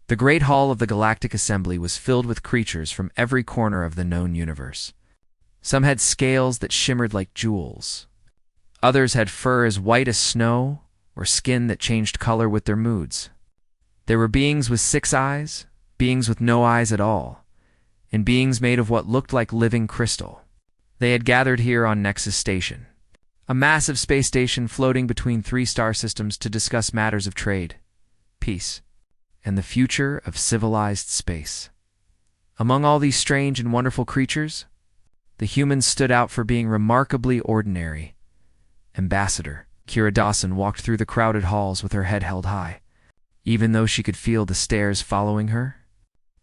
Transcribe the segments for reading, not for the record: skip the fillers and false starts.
The Great Hall of the Galactic Assembly was filled with creatures from every corner of the known universe. Some had scales that shimmered like jewels. Others had fur as white as snow, or skin that changed color with their moods. There were beings with 6 eyes, beings with no eyes at all, and beings made of what looked like living crystal. They had gathered here on Nexus Station, a massive space station floating between 3 star systems to discuss matters of trade, peace, and the future of civilized space. Among all these strange and wonderful creatures, the humans stood out for being remarkably ordinary. Ambassador Kira Dawson walked through the crowded halls with her head held high, even though she could feel the stares following her.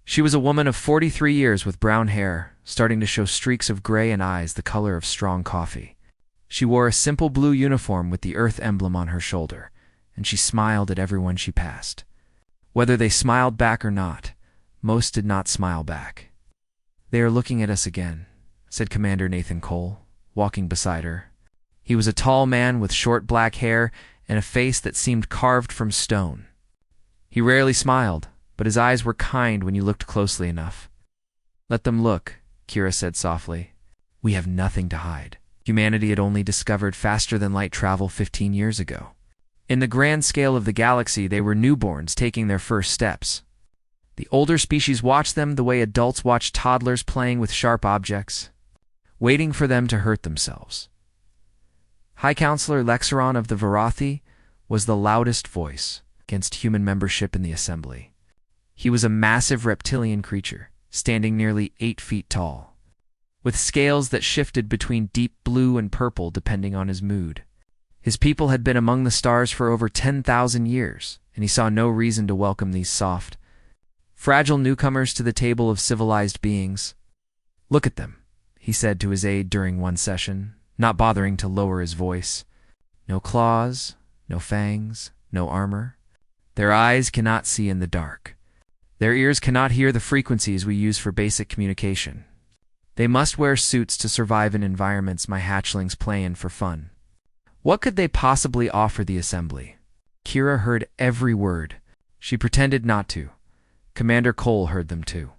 She was a woman of 43 years with brown hair, starting to show streaks of gray and eyes the color of strong coffee. She wore a simple blue uniform with the Earth emblem on her shoulder, and she smiled at everyone she passed. Whether they smiled back or not, most did not smile back. "They are looking at us again," said Commander Nathan Cole, walking beside her. He was a tall man with short black hair and a face that seemed carved from stone. He rarely smiled, but his eyes were kind when you looked closely enough. "Let them look," Kira said softly. "We have nothing to hide." Humanity had only discovered faster-than-light travel 15 years ago. In the grand scale of the galaxy, they were newborns taking their first steps. The older species watched them the way adults watch toddlers playing with sharp objects, waiting for them to hurt themselves. High Counselor Lexeron of the Varathi was the loudest voice against human membership in the assembly. He was a massive reptilian creature, standing nearly 8 feet tall, with scales that shifted between deep blue and purple depending on his mood. His people had been among the stars for over 10,000 years, and he saw no reason to welcome these soft, fragile newcomers to the table of civilized beings. "Look at them," he said to his aide during one session, not bothering to lower his voice. "No claws, no fangs, no armor. Their eyes cannot see in the dark. Their ears cannot hear the frequencies we use for basic communication. They must wear suits to survive in environments my hatchlings play in for fun." What could they possibly offer the assembly? Kira heard every word. She pretended not to. Commander Cole heard them too.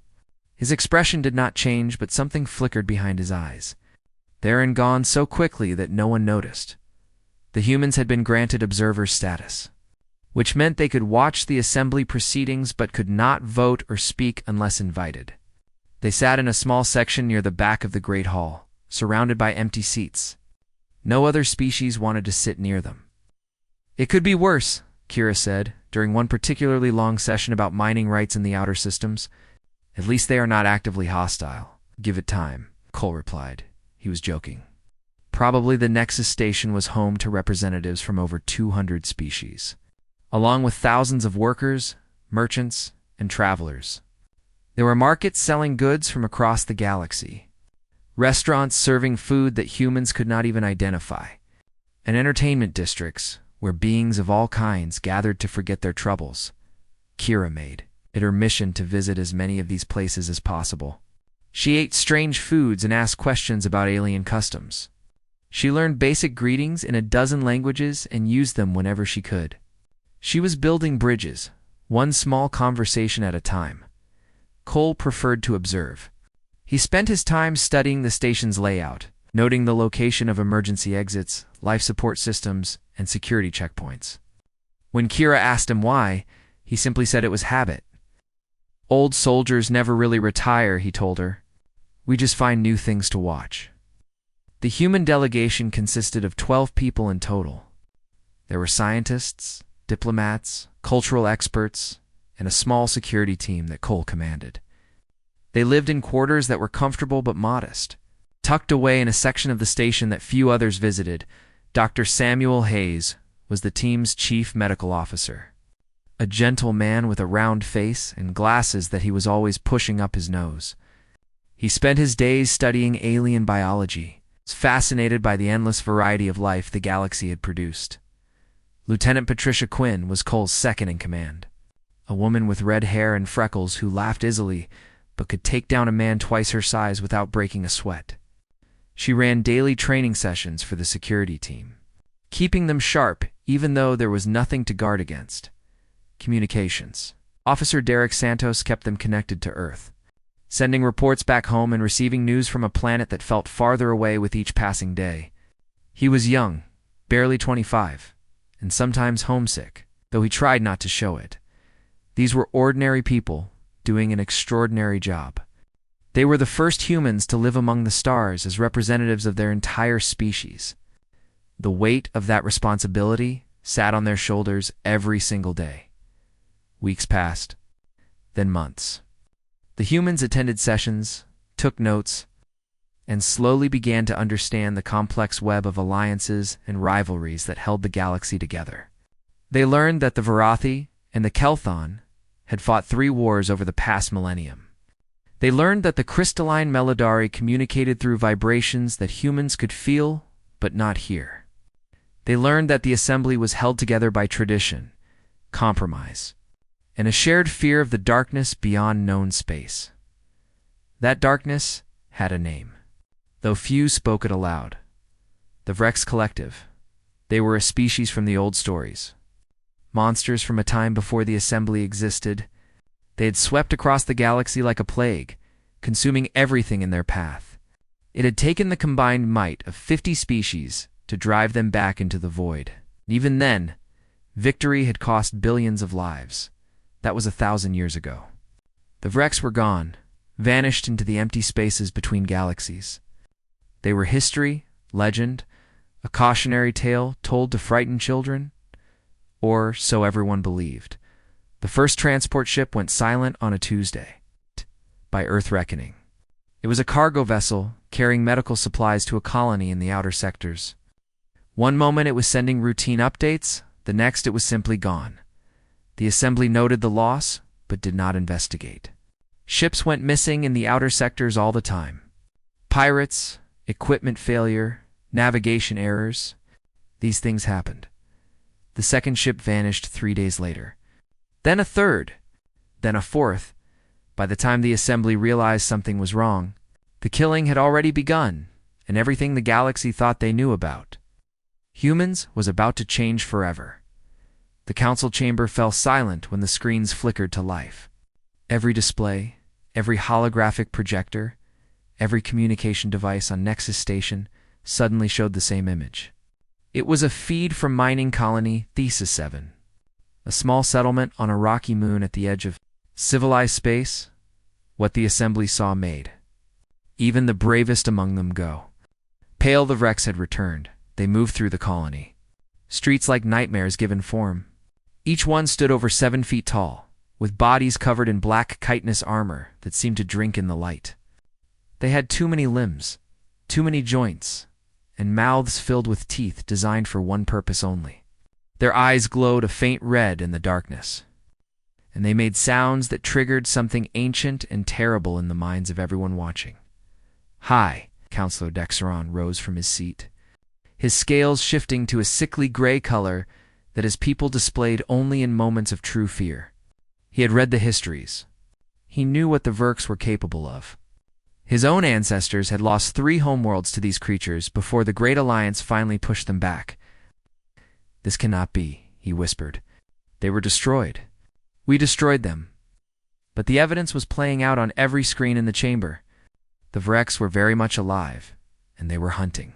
His expression did not change, but something flickered behind his eyes. There and gone so quickly that no one noticed. The humans had been granted observer status, which meant they could watch the assembly proceedings but could not vote or speak unless invited. They sat in a small section near the back of the Great Hall, surrounded by empty seats. No other species wanted to sit near them. "It could be worse," Kira said, during one particularly long session about mining rights in the outer systems. "At least they are not actively hostile. Give it time," Cole replied. He was joking. Probably the Nexus Station was home to representatives from over 200 species, along with thousands of workers, merchants, and travelers. There were markets selling goods from across the galaxy, restaurants serving food that humans could not even identify, and entertainment districts where beings of all kinds gathered to forget their troubles. Kira made it her mission to visit as many of these places as possible. She ate strange foods and asked questions about alien customs. She learned basic greetings in a dozen languages and used them whenever she could. She was building bridges, one small conversation at a time. Cole preferred to observe. He spent his time studying the station's layout, noting the location of emergency exits, life support systems, and security checkpoints. When Kira asked him why, he simply said it was habit. "Old soldiers never really retire," he told her. "We just find new things to watch." The human delegation consisted of 12 people in total. There were scientists, diplomats, cultural experts, and a small security team that Cole commanded. They lived in quarters that were comfortable but modest. Tucked away in a section of the station that few others visited, Dr. Samuel Hayes was the team's chief medical officer. A gentle man with a round face and glasses that he was always pushing up his nose. He spent his days studying alien biology, fascinated by the endless variety of life the galaxy had produced. Lieutenant Patricia Quinn was Cole's second in command, a woman with red hair and freckles who laughed easily but could take down a man twice her size without breaking a sweat. She ran daily training sessions for the security team, keeping them sharp even though there was nothing to guard against: communications. Officer Derek Santos kept them connected to Earth, sending reports back home and receiving news from a planet that felt farther away with each passing day. He was young, barely 25, and sometimes homesick, though he tried not to show it. These were ordinary people doing an extraordinary job. They were the first humans to live among the stars as representatives of their entire species. The weight of that responsibility sat on their shoulders every single day. Weeks passed, then months. The humans attended sessions, took notes, and slowly began to understand the complex web of alliances and rivalries that held the galaxy together. They learned that the Varathi and the Kelthon had fought 3 wars over the past millennium. They learned that the crystalline Melodari communicated through vibrations that humans could feel but not hear. They learned that the assembly was held together by tradition, compromise, and a shared fear of the darkness beyond known space. That darkness had a name, though few spoke it aloud. The Vrex Collective. They were a species from the old stories. Monsters from a time before the assembly existed. They had swept across the galaxy like a plague, consuming everything in their path. It had taken the combined might of 50 species to drive them back into the void. Even then, victory had cost billions of lives. That was 1,000 years ago. The Vrex were gone, vanished into the empty spaces between galaxies. They were history, legend, a cautionary tale told to frighten children, or so everyone believed. The first transport ship went silent on a Tuesday, by Earth reckoning. It was a cargo vessel carrying medical supplies to a colony in the outer sectors. One moment it was sending routine updates, the next it was simply gone. The assembly noted the loss, but did not investigate. Ships went missing in the outer sectors all the time. Pirates, equipment failure, navigation errors. These things happened. The second ship vanished 3 days later. Then a third, then a fourth. By the time the assembly realized something was wrong, the killing had already begun, and everything the galaxy thought they knew about humans was about to change forever. The council chamber fell silent when the screens flickered to life. Every display, every holographic projector, every communication device on Nexus Station suddenly showed the same image. It was a feed from mining colony Thesis 7, a small settlement on a rocky moon at the edge of civilized space. What the assembly saw made even the bravest among them go. Pale the Vrex had returned. They moved through the colony. Streets like nightmares given form. Each one stood over 7 feet tall, with bodies covered in black chitinous armor that seemed to drink in the light. They had too many limbs, too many joints, and mouths filled with teeth designed for one purpose only. Their eyes glowed a faint red in the darkness, and they made sounds that triggered something ancient and terrible in the minds of everyone watching. Hi, Counselor Dexeron rose from his seat, his scales shifting to a sickly gray color that his people displayed only in moments of true fear. He had read the histories. He knew what the Verks were capable of. His own ancestors had lost 3 homeworlds to these creatures before the Great Alliance finally pushed them back. This cannot be, he whispered. They were destroyed. We destroyed them. But the evidence was playing out on every screen in the chamber. The Vrex were very much alive, and they were hunting.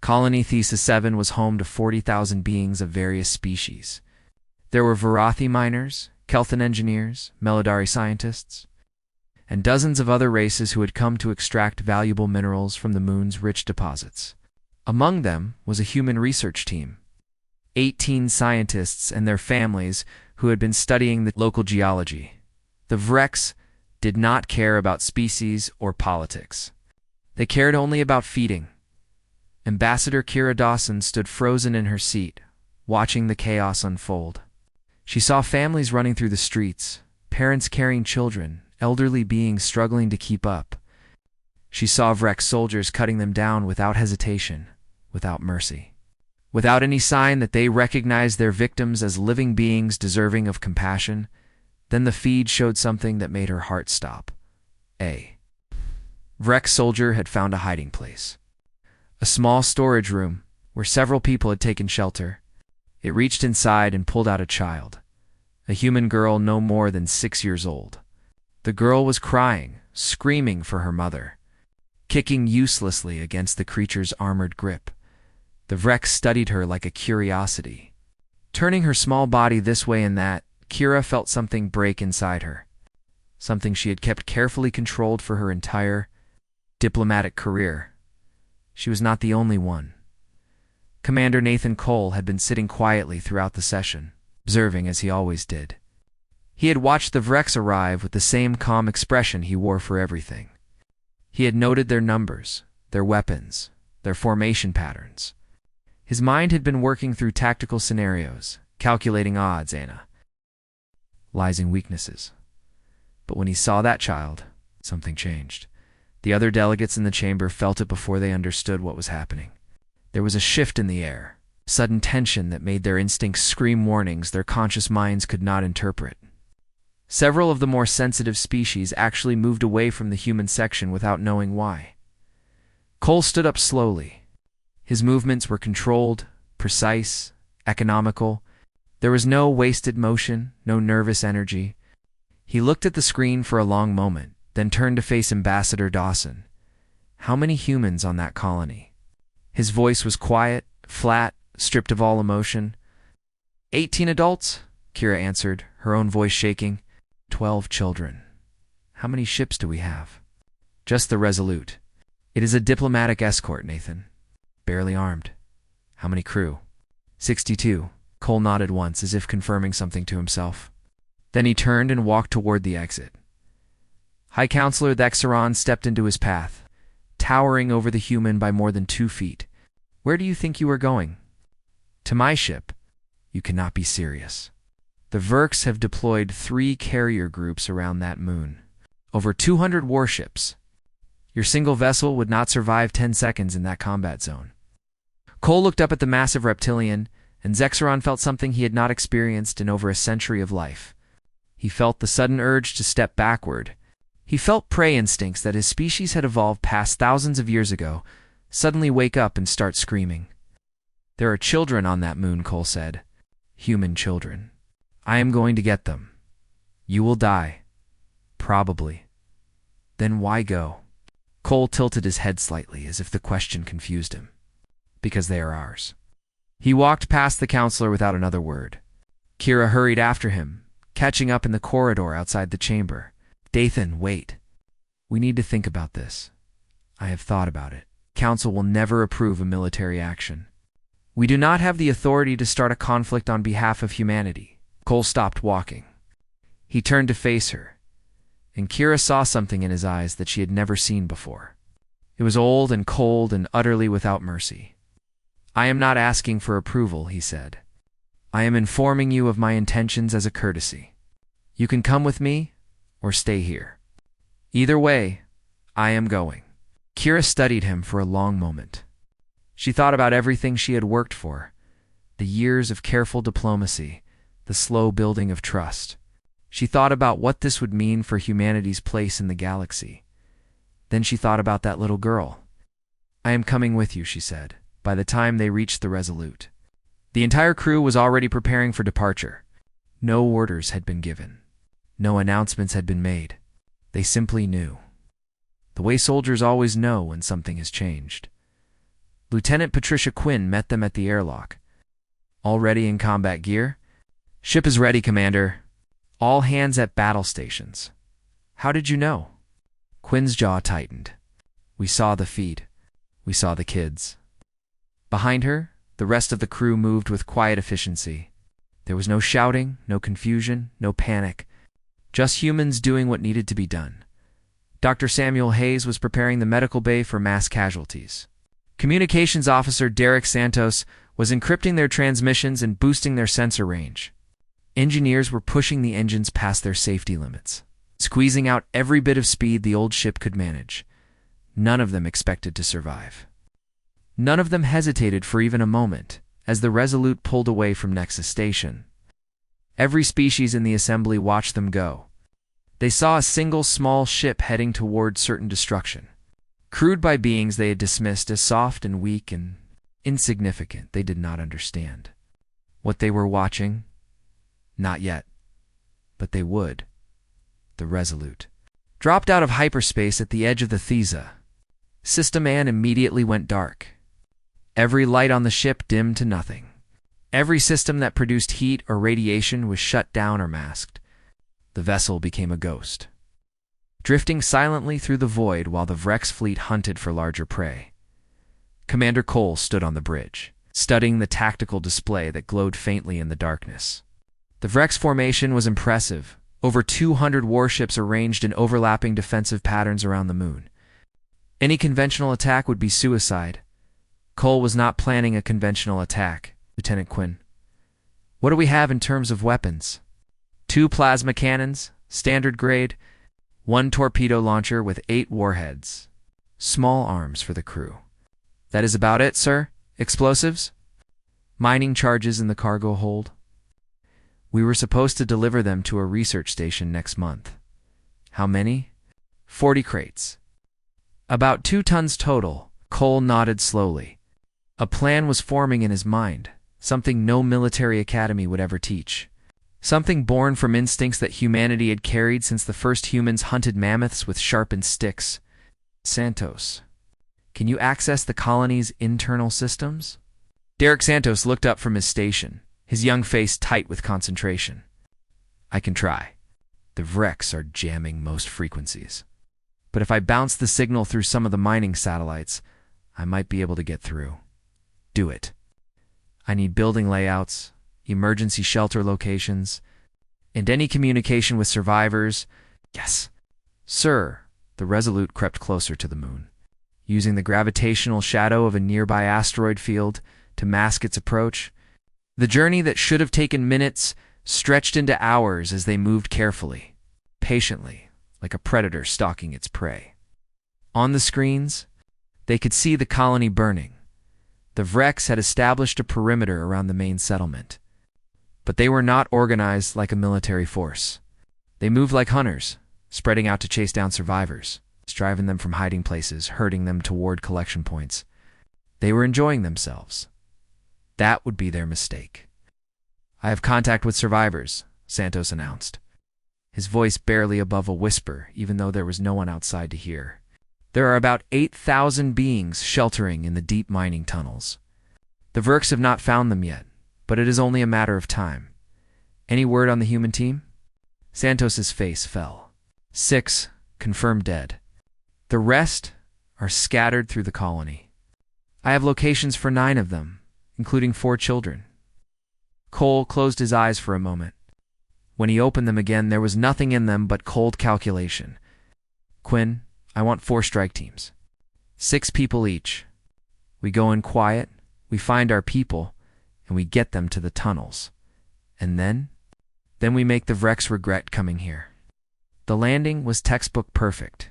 Colony Thesis 7 was home to 40,000 beings of various species. There were Varathi miners, Kelthan engineers, Melodari scientists, and dozens of other races who had come to extract valuable minerals from the moon's rich deposits. Among them was a human research team, 18 scientists and their families who had been studying the local geology. The Vrex did not care about species or politics. They cared only about feeding. Ambassador Kira Dawson stood frozen in her seat, watching the chaos unfold. She saw families running through the streets, parents carrying children, elderly beings struggling to keep up. She saw Vrex soldiers cutting them down without hesitation, without mercy, without any sign that they recognized their victims as living beings deserving of compassion. Then the feed showed something that made her heart stop. A Vrex soldier had found a hiding place. A small storage room where several people had taken shelter. It reached inside and pulled out a child a human girl no more than 6 years old. The girl was crying, screaming for her mother, kicking uselessly against the creature's armored grip. The Vrek studied her like a curiosity. Turning her small body this way and that, Kira felt something break inside her. Something she had kept carefully controlled for her entire diplomatic career. She was not the only one. Commander Nathan Cole had been sitting quietly throughout the session, observing as he always did. He had watched the Vreks arrive with the same calm expression he wore for everything. He had noted their numbers, their weapons, their formation patterns. His mind had been working through tactical scenarios, calculating odds and analyzing weaknesses. But when he saw that child, something changed. The other delegates in the chamber felt it before they understood what was happening. There was a shift in the air, sudden tension that made their instincts scream warnings their conscious minds could not interpret. Several of the more sensitive species actually moved away from the human section without knowing why. Cole stood up slowly. His movements were controlled, precise, economical. There was no wasted motion, no nervous energy. He looked at the screen for a long moment, then turned to face Ambassador Dawson. How many humans on that colony? His voice was quiet, flat, stripped of all emotion. 18 adults, Kira answered, her own voice shaking. 12 children. How many ships do we have? Just the Resolute. It is a diplomatic escort, Nathan. Barely armed. How many crew? 62. Cole nodded once, as if confirming something to himself. Then he turned and walked toward the exit. High Counselor Thexeron stepped into his path, towering over the human by more than 2 feet. Where do you think you are going? To my ship. You cannot be serious. The Verks have deployed 3 carrier groups around that moon. Over 200 warships. Your single vessel would not survive 10 seconds in that combat zone. Cole looked up at the massive reptilian, and Zexeron felt something he had not experienced in over a century of life. He felt the sudden urge to step backward. He felt prey instincts that his species had evolved past thousands of years ago suddenly wake up and start screaming. There are children on that moon, Cole said. Human children. I am going to get them. You will die. Probably. Then why go? Cole tilted his head slightly, as if the question confused him. Because they are ours. He walked past the counselor without another word. Kira hurried after him, catching up in the corridor outside the chamber. Dathan, wait. We need to think about this. I have thought about it. Council will never approve a military action. We do not have the authority to start a conflict on behalf of humanity. Cole stopped walking. He turned to face her, and Kira saw something in his eyes that she had never seen before. It was old and cold and utterly without mercy. I am not asking for approval, he said. I am informing you of my intentions as a courtesy. You can come with me or stay here. Either way, I am going. Kira studied him for a long moment. She thought about everything she had worked for, the years of careful diplomacy, the slow building of trust. She thought about what this would mean for humanity's place in the galaxy. Then she thought about that little girl. I am coming with you, she said, by the time they reached the Resolute. The entire crew was already preparing for departure. No orders had been given. No announcements had been made. They simply knew. The way soldiers always know when something has changed. Lieutenant Patricia Quinn met them at the airlock. All ready in combat gear? Ship is ready, Commander. All hands at battle stations. How did you know? Quinn's jaw tightened. We saw the feed. We saw the kids. Behind her, the rest of the crew moved with quiet efficiency. There was no shouting, no confusion, no panic. Just humans doing what needed to be done. Dr. Samuel Hayes was preparing the medical bay for mass casualties. Communications Officer Derek Santos was encrypting their transmissions and boosting their sensor range. Engineers were pushing the engines past their safety limits, squeezing out every bit of speed the old ship could manage. None of them expected to survive. None of them hesitated for even a moment as the Resolute pulled away from Nexus Station. Every species in the assembly watched them go. They saw a single small ship heading toward certain destruction. Crewed by beings they had dismissed as soft and weak and insignificant, they did not understand. What they were watching? Not yet. but they would. The Resolute dropped out of hyperspace at the edge of the Thesa. System Man immediately went dark. Every light on the ship dimmed to nothing. Every system that produced heat or radiation was shut down or masked. The vessel became a ghost, drifting silently through the void while the Vrex fleet hunted for larger prey. Commander Cole stood on the bridge, studying the tactical display that glowed faintly in the darkness. The Vrex formation was impressive, over 200 warships arranged in overlapping defensive patterns around the moon. Any conventional attack would be suicide. Cole was not planning a conventional attack, Lieutenant Quinn. What do we have in terms of weapons? 2 plasma cannons, standard grade, 1 torpedo launcher with 8 warheads. Small arms for the crew. That is about it, sir? Explosives? Mining charges in the cargo hold? We were supposed to deliver them to a research station next month. How many? 40 crates. About 2 tons total. Cole nodded slowly. A plan was forming in his mind, something no military academy would ever teach. Something born from instincts that humanity had carried since the first humans hunted mammoths with sharpened sticks. Santos, can you access the colony's internal systems? Derek Santos looked up from his station, his young face tight with concentration. I can try. The Vrex are jamming most frequencies. But if I bounce the signal through some of the mining satellites, I might be able to get through. Do it. I need building layouts, emergency shelter locations, and any communication with survivors. Yes. Sir, the Resolute crept closer to the moon, using the gravitational shadow of a nearby asteroid field to mask its approach. The journey that should have taken minutes stretched into hours as they moved carefully, patiently, like a predator stalking its prey. On the screens, they could see the colony burning. The Vrex had established a perimeter around the main settlement. But they were not organized like a military force. They moved like hunters, spreading out to chase down survivors, driving them from hiding places, herding them toward collection points. They were enjoying themselves. That would be their mistake. I have contact with survivors, Santos announced, his voice barely above a whisper, even though there was no one outside to hear. There are about 8,000 beings sheltering in the deep mining tunnels. The Vrex have not found them yet, but it is only a matter of time. Any word on the human team? Santos's face fell. 6 confirmed dead. The rest are scattered through the colony. I have locations for 9 of them, including 4 children. Cole closed his eyes for a moment. When he opened them again, there was nothing in them but cold calculation. Quinn, I want 4 strike teams. 6 people each. We go in quiet, we find our people, and we get them to the tunnels. And then we make the Vrex regret coming here. The landing was textbook perfect.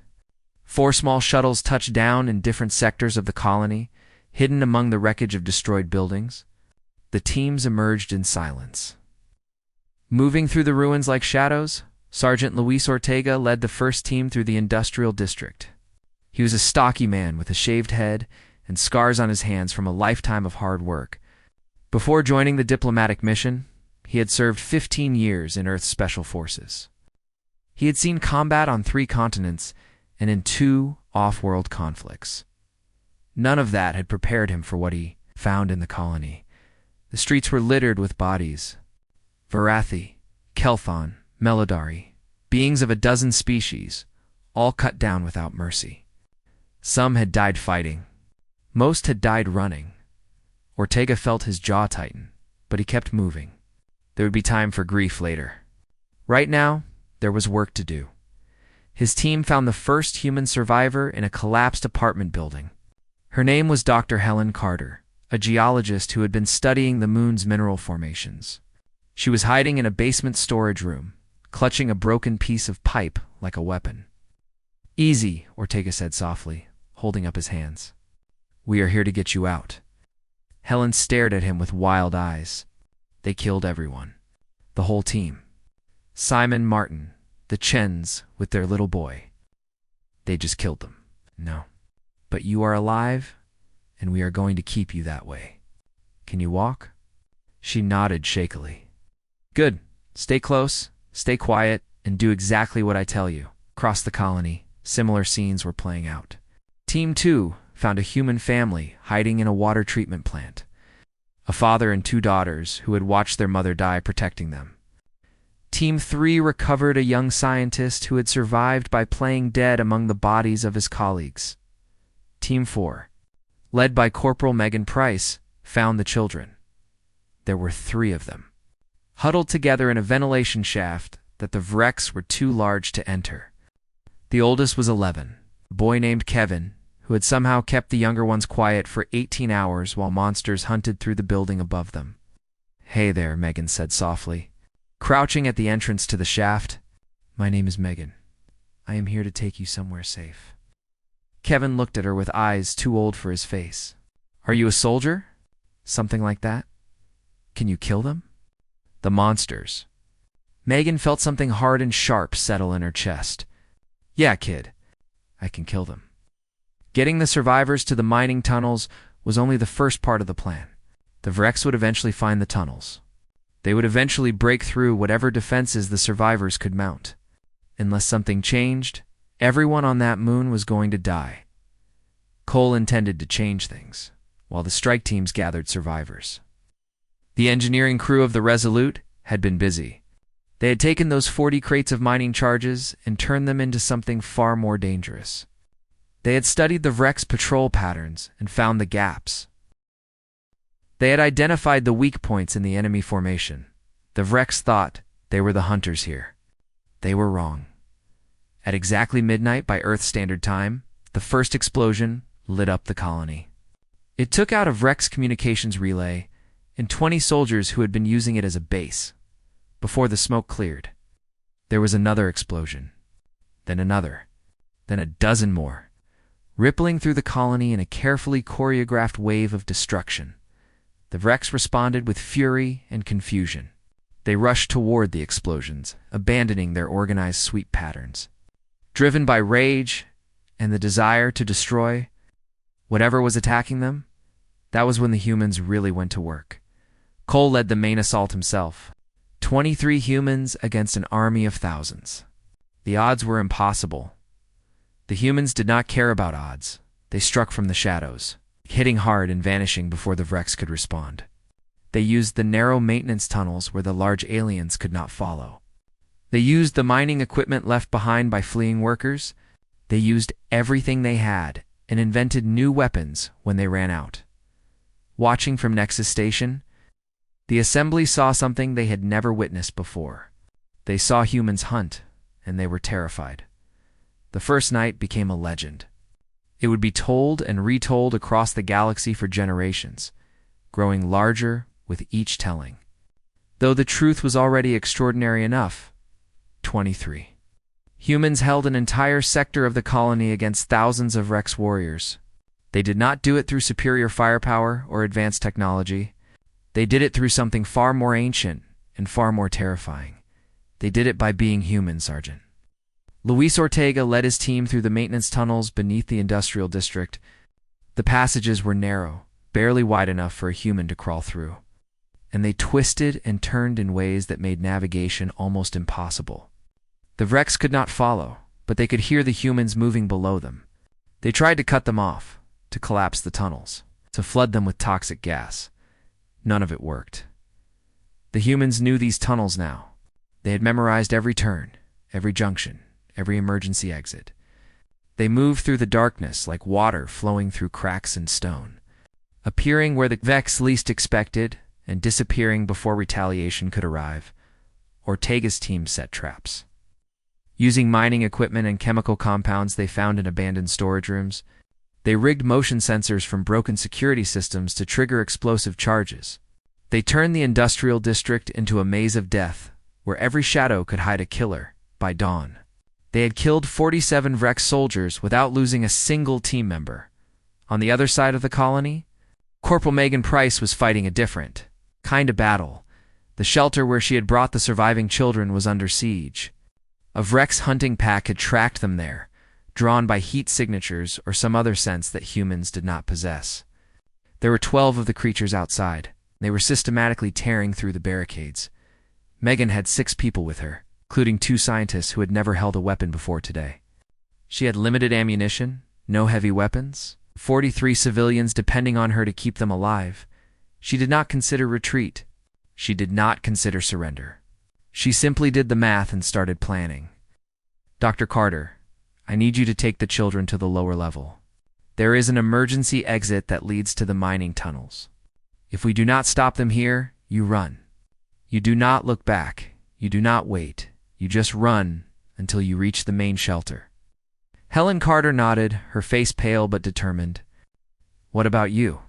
4 small shuttles touched down in different sectors of the colony, hidden among the wreckage of destroyed buildings. The teams emerged in silence. Moving through the ruins like shadows, Sergeant Luis Ortega led the first team through the industrial district. He was a stocky man with a shaved head and scars on his hands from a lifetime of hard work. Before joining the diplomatic mission, he had served 15 years in Earth's Special Forces. He had seen combat on 3 continents and in 2 off-world conflicts. None of that had prepared him for what he found in the colony. The streets were littered with bodies. Varathi, Kelthon, Melodari, beings of a dozen species, all cut down without mercy. Some had died fighting. Most had died running. Ortega felt his jaw tighten, but he kept moving. There would be time for grief later. Right now, there was work to do. His team found the first human survivor in a collapsed apartment building. Her name was Dr. Helen Carter, a geologist who had been studying the moon's mineral formations. She was hiding in a basement storage room, clutching a broken piece of pipe like a weapon. Easy, Ortega said softly, holding up his hands. We are here to get you out. Helen stared at him with wild eyes. They killed everyone. The whole team. Simon, Martin, the Chens with their little boy. They just killed them. No. But you are alive, and we are going to keep you that way. Can you walk? She nodded shakily. Good. Stay close, Stay quiet and do exactly what I tell you." Across the colony, similar scenes were playing out. Team 2 found a human family hiding in a water treatment plant. A father and 2 daughters who had watched their mother die protecting them. Team 3 recovered a young scientist who had survived by playing dead among the bodies of his colleagues. Team 4, led by Corporal Megan Price, found the children. There were 3 of them, huddled together in a ventilation shaft that the wrecks were too large to enter. The oldest was 11, a boy named Kevin, who had somehow kept the younger ones quiet for 18 hours while monsters hunted through the building above them. "Hey there," Megan said softly, crouching at the entrance to the shaft. "My name is Megan. I am here to take you somewhere safe." Kevin looked at her with eyes too old for his face. "Are you a soldier? Something like that? Can you kill them?" The monsters. Megan felt something hard and sharp settle in her chest. "Yeah, kid. I can kill them." Getting the survivors to the mining tunnels was only the first part of the plan. The Vrex would eventually find the tunnels. They would eventually break through whatever defenses the survivors could mount. Unless something changed, everyone on that moon was going to die. Cole intended to change things, while the strike teams gathered survivors. The engineering crew of the Resolute had been busy. They had taken those 40 crates of mining charges and turned them into something far more dangerous. They had studied the Vrex patrol patterns and found the gaps. They had identified the weak points in the enemy formation. The Vrex thought they were the hunters here. They were wrong. At exactly midnight by Earth Standard Time, the first explosion lit up the colony. It took out a Vrex communications relay and 20 soldiers who had been using it as a base. Before the smoke cleared, there was another explosion, then another, then a dozen more, rippling through the colony in a carefully choreographed wave of destruction. The Vrex responded with fury and confusion. They rushed toward the explosions, abandoning their organized sweep patterns. Driven by rage and the desire to destroy whatever was attacking them, that was when the humans really went to work. Cole led the main assault himself. 23 humans against an army of thousands. The odds were impossible. The humans did not care about odds. They struck from the shadows, hitting hard and vanishing before the Vrex could respond. They used the narrow maintenance tunnels where the large aliens could not follow. They used the mining equipment left behind by fleeing workers. They used everything they had and invented new weapons when they ran out. Watching from Nexus Station, the assembly saw something they had never witnessed before. They saw humans hunt, and they were terrified. The first night became a legend. It would be told and retold across the galaxy for generations, growing larger with each telling. Though the truth was already extraordinary enough. 23. Humans held an entire sector of the colony against thousands of Rex warriors. They did not do it through superior firepower or advanced technology. They did it through something far more ancient and far more terrifying. They did it by being human, Sergeant. Luis Ortega led his team through the maintenance tunnels beneath the industrial district. The passages were narrow, barely wide enough for a human to crawl through, and they twisted and turned in ways that made navigation almost impossible. The Vrex could not follow, but they could hear the humans moving below them. They tried to cut them off, to collapse the tunnels, to flood them with toxic gas. None of it worked. The humans knew these tunnels now. They had memorized every turn, every junction, every emergency exit. They moved through the darkness like water flowing through cracks in stone, appearing where the Vex least expected and disappearing before retaliation could arrive. Ortega's team set traps. Using mining equipment and chemical compounds they found in abandoned storage rooms, they rigged motion sensors from broken security systems to trigger explosive charges. They turned the industrial district into a maze of death, where every shadow could hide a killer by dawn. They had killed 47 Vrex soldiers without losing a single team member. On the other side of the colony, Corporal Megan Price was fighting a different kind of battle. The shelter where she had brought the surviving children was under siege. A Vrex hunting pack had tracked them there, drawn by heat signatures or some other sense that humans did not possess. There were 12 of the creatures outside. They were systematically tearing through the barricades. Megan had 6 people with her, including 2 scientists who had never held a weapon before today. She had limited ammunition, no heavy weapons, 43 civilians depending on her to keep them alive. She did not consider retreat. She did not consider surrender. She simply did the math and started planning. Dr. Carter, I need you to take the children to the lower level. There is an emergency exit that leads to the mining tunnels. If we do not stop them here, you run. You do not look back. You do not wait. You just run until you reach the main shelter. Helen Carter nodded, her face pale but determined. What about you?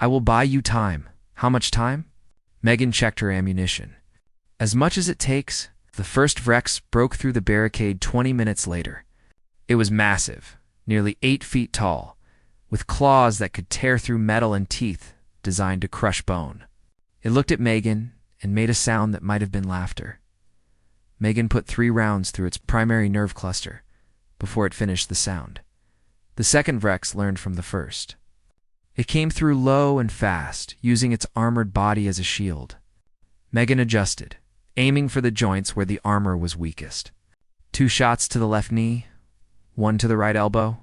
I will buy you time. How much time? Megan checked her ammunition. As much as it takes. The first Vrex broke through the barricade 20 minutes later. It was massive, nearly 8 feet tall, with claws that could tear through metal and teeth designed to crush bone. It looked at Megan and made a sound that might have been laughter. Megan put 3 rounds through its primary nerve cluster before it finished the sound. The second Vrex learned from the first. It came through low and fast, using its armored body as a shield. Megan adjusted, aiming for the joints where the armor was weakest. 2 shots to the left knee, 1 to the right elbow.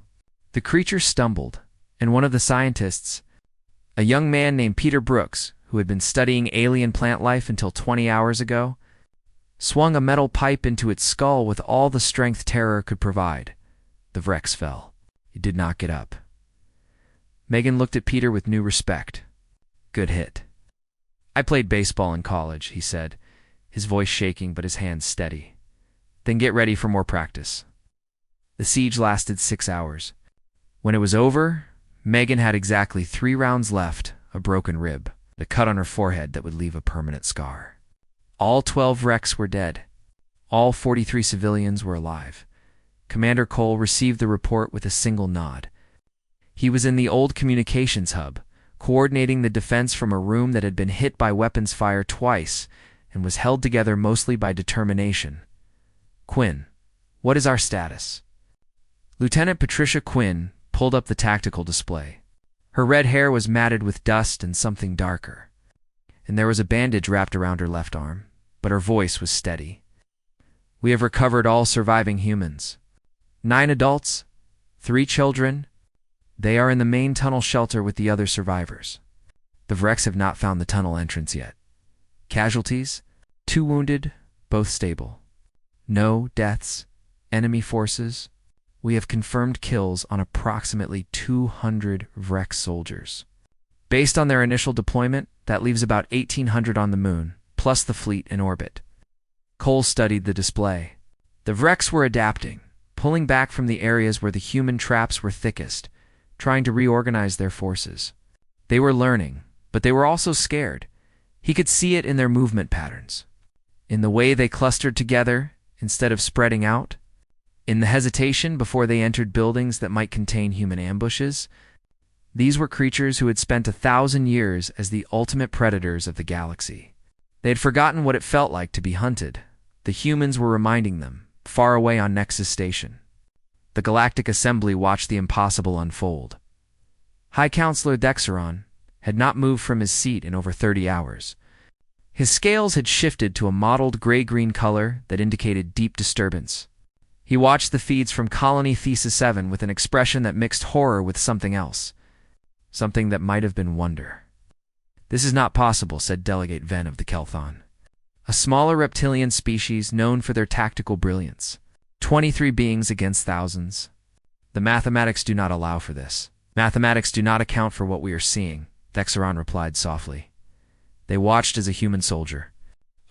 The creature stumbled, and one of the scientists, a young man named Peter Brooks, who had been studying alien plant life until 20 hours ago, swung a metal pipe into its skull with all the strength terror could provide. The Vrex fell. He did not get up. Megan looked at Peter with new respect. Good hit. I played baseball in college, he said, his voice shaking but his hands steady. Then get ready for more practice. The siege lasted 6 hours. When it was over, Megan had exactly 3 rounds left, a broken rib, a cut on her forehead that would leave a permanent scar. All 12 Vrex were dead. All 43 civilians were alive. Commander Cole received the report with a single nod. He was in the old communications hub, coordinating the defense from a room that had been hit by weapons fire twice and was held together mostly by determination. Quinn, what is our status? Lieutenant Patricia Quinn pulled up the tactical display. Her red hair was matted with dust and something darker, and there was a bandage wrapped around her left arm, but her voice was steady. We have recovered all surviving humans. 9 adults, 3 children. They are in the main tunnel shelter with the other survivors. The Vrex have not found the tunnel entrance yet. Casualties? 2 wounded, both stable. No deaths. Enemy forces? We have confirmed kills on approximately 200 Vrex soldiers. Based on their initial deployment, that leaves about 1,800 on the moon, plus the fleet in orbit. Cole studied the display. The Vrex were adapting, pulling back from the areas where the human traps were thickest, trying to reorganize their forces. They were learning, but they were also scared. He could see it in their movement patterns, in the way they clustered together instead of spreading out, in the hesitation before they entered buildings that might contain human ambushes. These were creatures who had spent 1,000 years as the ultimate predators of the galaxy. They had forgotten what it felt like to be hunted. The humans were reminding them, far away on Nexus Station. The Galactic Assembly watched the impossible unfold. High Counselor Dexeron had not moved from his seat in over 30 hours. His scales had shifted to a mottled gray-green color that indicated deep disturbance. He watched the feeds from Colony Thesis 7 with an expression that mixed horror with something else. Something that might have been wonder. This is not possible, said Delegate Venn of the Kelthon. A smaller reptilian species known for their tactical brilliance. 23 beings against thousands. The mathematics do not allow for this. Mathematics do not account for what we are seeing, Dexeron replied softly. They watched as a human soldier.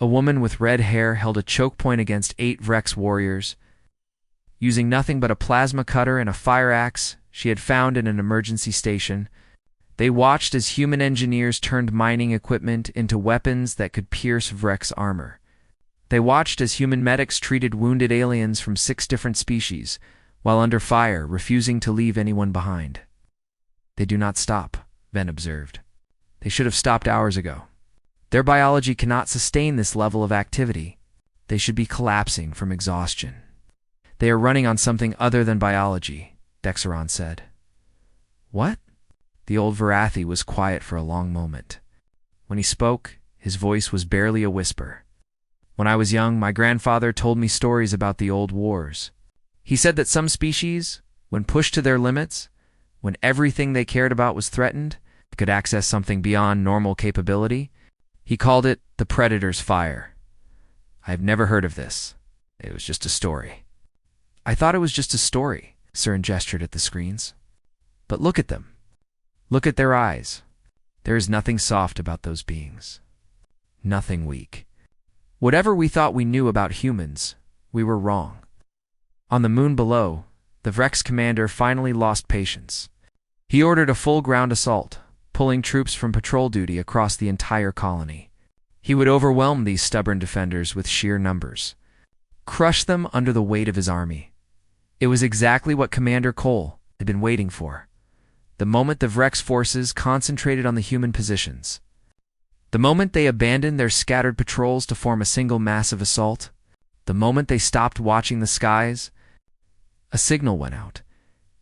A woman with red hair held a choke point against 8 Vrex warriors. Using nothing but a plasma cutter and a fire axe she had found in an emergency station, they watched as human engineers turned mining equipment into weapons that could pierce Vrex armor. They watched as human medics treated wounded aliens from 6 different species, while under fire, refusing to leave anyone behind. They do not stop, Venn observed. They should have stopped hours ago. Their biology cannot sustain this level of activity. They should be collapsing from exhaustion. They are running on something other than biology, Dexeron said. What? The old Varathi was quiet for a long moment. When he spoke, his voice was barely a whisper. When I was young, my grandfather told me stories about the old wars. He said that some species, when pushed to their limits, when everything they cared about was threatened, could access something beyond normal capability. He called it the Predator's Fire. I have never heard of this. It was just a story. I thought it was just a story, Cern gestured at the screens. But look at them. Look at their eyes. There is nothing soft about those beings. Nothing weak. Whatever we thought we knew about humans, we were wrong. On the moon below, the Vrex commander finally lost patience. He ordered a full ground assault, pulling troops from patrol duty across the entire colony. He would overwhelm these stubborn defenders with sheer numbers, crush them under the weight of his army. It was exactly what Commander Cole had been waiting for. The moment the Vrex forces concentrated on the human positions, the moment they abandoned their scattered patrols to form a single massive assault, the moment they stopped watching the skies, a signal went out,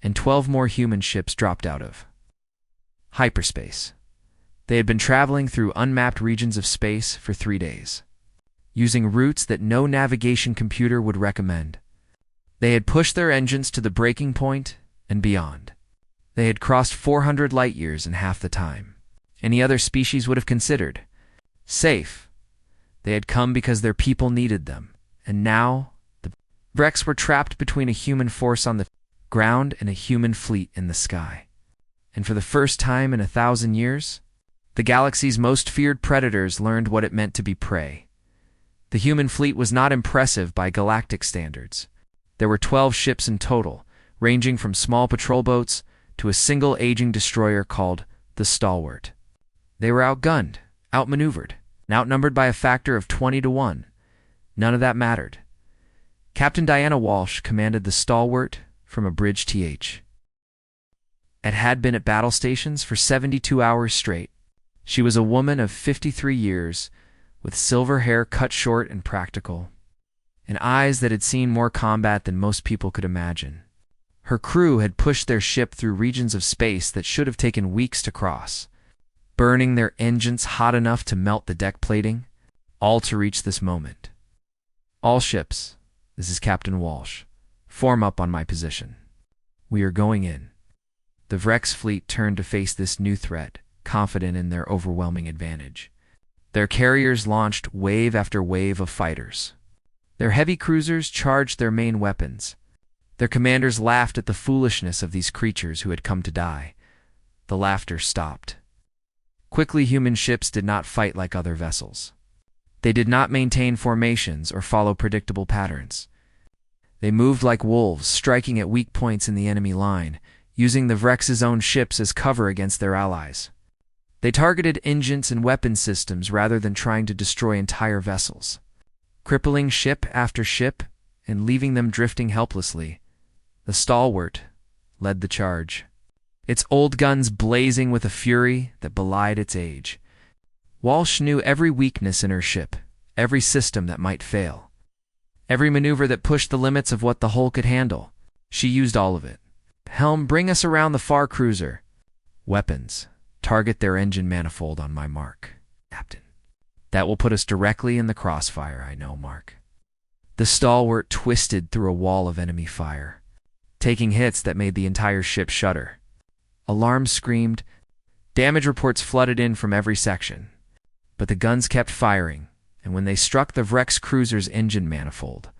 and 12 more human ships dropped out of hyperspace. They had been traveling through unmapped regions of space for 3 days, using routes that no navigation computer would recommend. They had pushed their engines to the breaking point and beyond. They had crossed 400 light-years in half the time any other species would have considered safe. They had come because their people needed them, and now the Vrex were trapped between a human force on the ground and a human fleet in the sky. And for the first time in 1,000 years, the galaxy's most feared predators learned what it meant to be prey. The human fleet was not impressive by galactic standards. There were 12 ships in total, ranging from small patrol boats to a single aging destroyer called the Stalwart. They were outgunned, outmaneuvered, and outnumbered by a factor of 20 to 1. None of that mattered. Captain Diana Walsh commanded the Stalwart from a bridge TH. It had been at battle stations for 72 hours straight. She was a woman of 53 years, with silver hair cut short and practical, and eyes that had seen more combat than most people could imagine. Her crew had pushed their ship through regions of space that should have taken weeks to cross, burning their engines hot enough to melt the deck plating, all to reach this moment. All ships, this is Captain Walsh, form up on my position. We are going in. The Vrex fleet turned to face this new threat, confident in their overwhelming advantage. Their carriers launched wave after wave of fighters. Their heavy cruisers charged their main weapons. Their commanders laughed at the foolishness of these creatures who had come to die. The laughter stopped. Quickly, human ships did not fight like other vessels. They did not maintain formations or follow predictable patterns. They moved like wolves, striking at weak points in the enemy line, using the Vrex's own ships as cover against their allies. They targeted engines and weapon systems rather than trying to destroy entire vessels, crippling ship after ship and leaving them drifting helplessly. The Stalwart led the charge, its old guns blazing with a fury that belied its age. Walsh knew every weakness in her ship, every system that might fail, every maneuver that pushed the limits of what the hull could handle. She used all of it. Helm, bring us around the far cruiser. Weapons, target their engine manifold on my mark, Captain. That will put us directly in the crossfire, I know, Mark. The Stalwart twisted through a wall of enemy fire, taking hits that made the entire ship shudder. Alarms screamed. Damage reports flooded in from every section. But the guns kept firing, and when they struck the Vrex cruiser's engine manifold,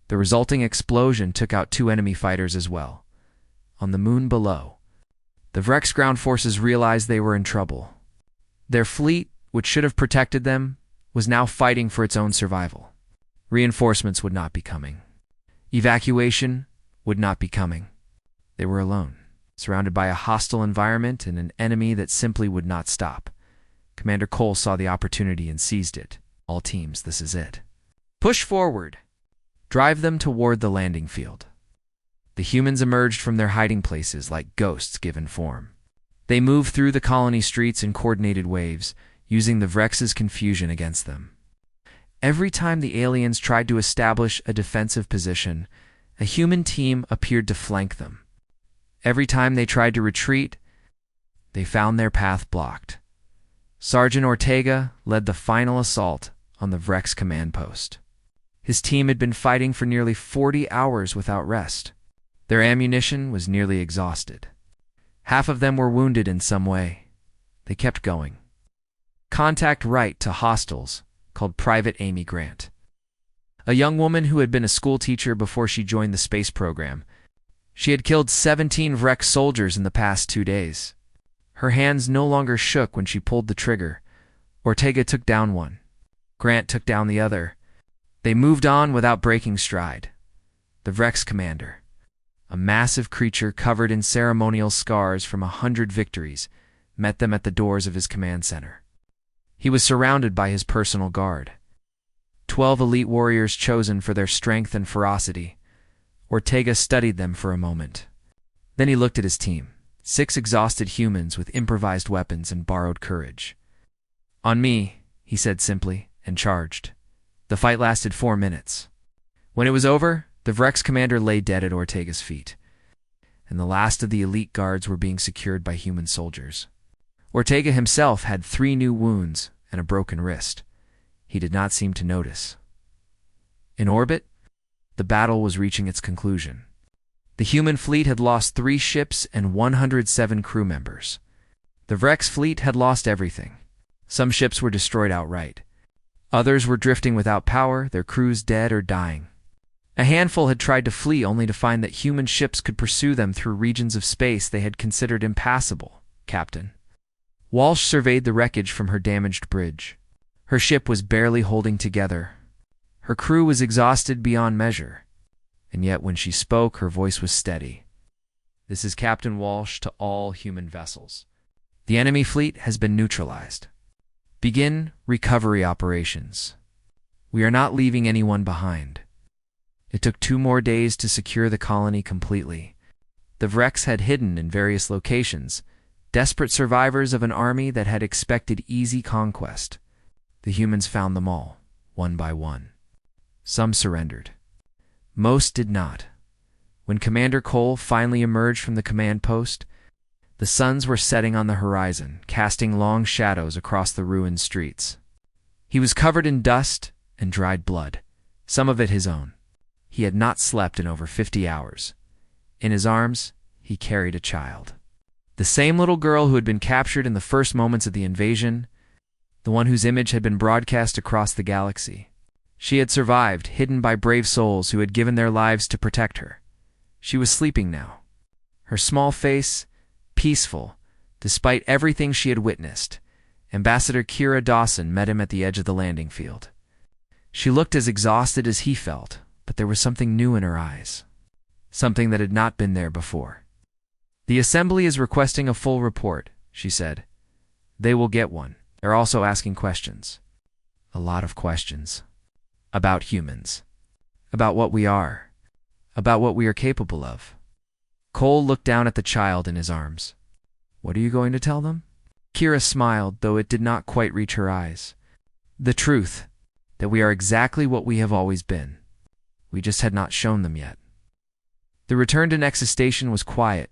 the resulting explosion took out 2 enemy fighters as well. On the moon below, the Vrex ground forces realized they were in trouble. Their fleet, which should have protected them, was now fighting for its own survival. Reinforcements would not be coming. Evacuation would not be coming. They were alone, surrounded by a hostile environment and an enemy that simply would not stop. Commander Cole saw the opportunity and seized it. All teams, this is it. Push forward. Drive them toward the landing field. The humans emerged from their hiding places like ghosts given form. They moved through the colony streets in coordinated waves, using the Vrex's confusion against them. Every time the aliens tried to establish a defensive position, a human team appeared to flank them. Every time they tried to retreat, they found their path blocked. Sergeant Ortega led the final assault on the Vrex command post. His team had been fighting for nearly 40 hours without rest. Their ammunition was nearly exhausted. Half of them were wounded in some way. They kept going. Contact right to hostiles, called Private Amy Grant, a young woman who had been a school teacher before she joined the space program. She had killed 17 Vrex soldiers in the past 2 days. Her hands no longer shook when she pulled the trigger. Ortega took down one. Grant took down the other. They moved on without breaking stride. The Vrex commander, a massive creature covered in ceremonial scars from 100 victories, met them at the doors of his command center. He was surrounded by his personal guard, 12 elite warriors chosen for their strength and ferocity. Ortega studied them for a moment. Then he looked at his team, 6 exhausted humans with improvised weapons and borrowed courage. "On me," he said simply, and charged. The fight lasted 4 minutes. When it was over, the Vrex commander lay dead at Ortega's feet, and the last of the elite guards were being secured by human soldiers. Ortega himself had 3 new wounds and a broken wrist. He did not seem to notice. In orbit, the battle was reaching its conclusion. The human fleet had lost 3 ships and 107 crew members. The Vrex fleet had lost everything. Some ships were destroyed outright. Others were drifting without power, their crews dead or dying. A handful had tried to flee only to find that human ships could pursue them through regions of space they had considered impassable, Captain. Walsh surveyed the wreckage from her damaged bridge. Her ship was barely holding together. Her crew was exhausted beyond measure, and yet when she spoke, her voice was steady. "This is Captain Walsh to all human vessels. The enemy fleet has been neutralized. Begin recovery operations. We are not leaving anyone behind." It took 2 more days to secure the colony completely. The Vrex had hidden in various locations, desperate survivors of an army that had expected easy conquest. The humans found them all, one by one. Some surrendered. Most did not. When Commander Cole finally emerged from the command post, the suns were setting on the horizon, casting long shadows across the ruined streets. He was covered in dust and dried blood, some of it his own. He had not slept in over 50 hours. In his arms, he carried a child. The same little girl who had been captured in the first moments of the invasion, the one whose image had been broadcast across the galaxy. She had survived, hidden by brave souls who had given their lives to protect her. She was sleeping now, her small face peaceful, despite everything she had witnessed. Ambassador Kira Dawson met him at the edge of the landing field. She looked as exhausted as he felt, but there was something new in her eyes, something that had not been there before. "The Assembly is requesting a full report," she said. "They will get one. They're also asking questions. A lot of questions. About humans. About what we are. About what we are capable of." Cole looked down at the child in his arms. "What are you going to tell them?" Kira smiled, though it did not quite reach her eyes. "The truth, that we are exactly what we have always been. We just had not shown them yet." The return to Nexus Station was quiet.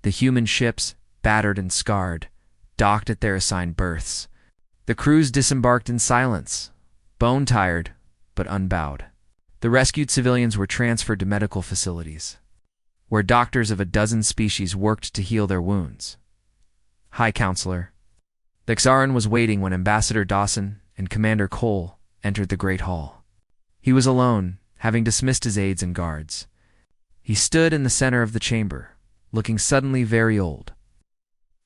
The human ships, battered and scarred, docked at their assigned berths. The crews disembarked in silence, bone-tired but unbowed. The rescued civilians were transferred to medical facilities, where doctors of a dozen species worked to heal their wounds. "Hi, Counselor." The Xaran was waiting when Ambassador Dawson and Commander Cole entered the Great Hall. He was alone, having dismissed his aides and guards. He stood in the center of the chamber, looking suddenly very old.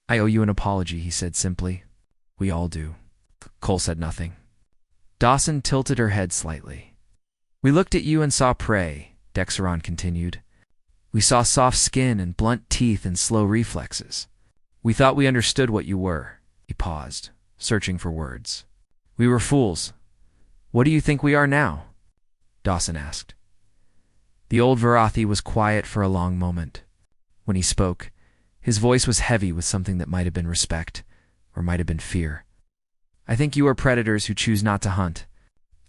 "I owe you an apology," he said simply. "We all do." Cole said nothing. Dawson tilted her head slightly. "We looked at you and saw prey," Dexeron continued. "We saw soft skin and blunt teeth and slow reflexes. We thought we understood what you were." He paused, searching for words. "We were fools. What do you think we are now?" Dawson asked. The old Varathi was quiet for a long moment. When he spoke, his voice was heavy with something that might have been respect, or might have been fear. "I think you are predators who choose not to hunt.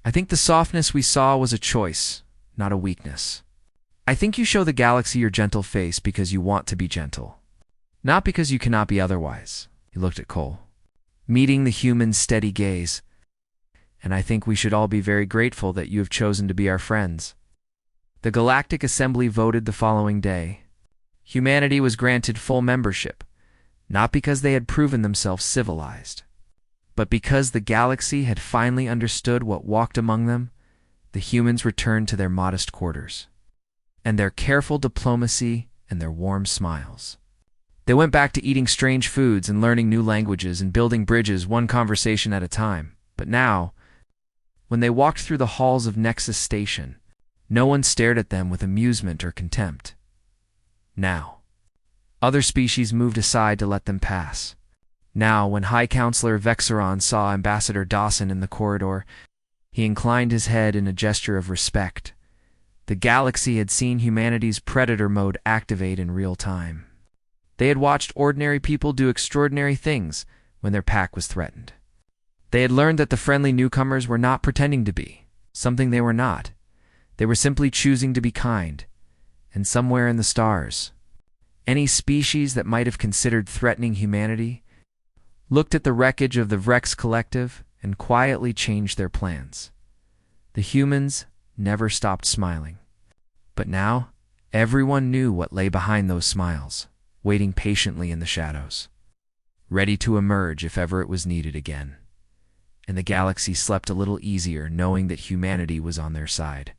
I think the softness we saw was a choice, not a weakness. I think you show the galaxy your gentle face because you want to be gentle, not because you cannot be otherwise." He looked at Cole, meeting the human's steady gaze. and I think we should all be very grateful that you have chosen to be our friends." The Galactic Assembly voted the following day. Humanity was granted full membership, not because they had proven themselves civilized, but because the galaxy had finally understood what walked among them. The humans returned to their modest quarters, and their careful diplomacy and their warm smiles. They went back to eating strange foods and learning new languages and building bridges one conversation at a time. But now, when they walked through the halls of Nexus Station, no one stared at them with amusement or contempt. Now, other species moved aside to let them pass. Now, when High Counselor Vexeron saw Ambassador Dawson in the corridor, he inclined his head in a gesture of respect. The galaxy had seen humanity's predator mode activate in real time. They had watched ordinary people do extraordinary things when their pack was threatened. They had learned that the friendly newcomers were not pretending to be something they were not. They were simply choosing to be kind, and somewhere in the stars, any species that might have considered threatening humanity looked at the wreckage of the Vrex Collective and quietly changed their plans. The humans never stopped smiling. But now, everyone knew what lay behind those smiles, waiting patiently in the shadows, ready to emerge if ever it was needed again. And the galaxy slept a little easier knowing that humanity was on their side.